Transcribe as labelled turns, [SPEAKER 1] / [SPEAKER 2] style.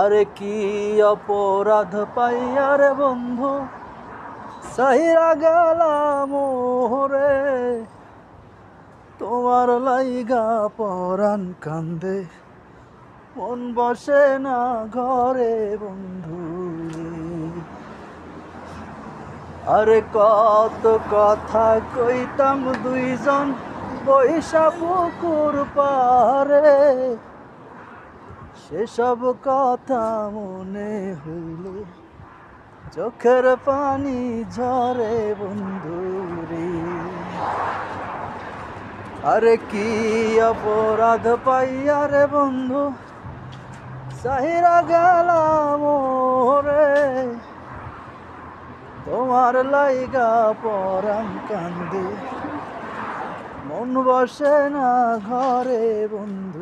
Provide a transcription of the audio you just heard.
[SPEAKER 1] আরে কি অপরাধ পাইয়া রে বন্ধু সাহিরা গেলাম রে, তোমার লাইগা পরাণ কান্দে, মন বসে না ঘরে বন্ধু রে। আরে কত কথা কইতাম দুইজন বৈশা পুকুর পারে, সেসব কথা মনে হইলে চোখের পানি ঝরে বন্ধু রে। আরে কি অপরাধ পাইয়া রে বন্ধু সাহিরা গেলাম রে, তোমার লাইগা পরাণ কান্দে, মন বসে না ঘরে বন্ধু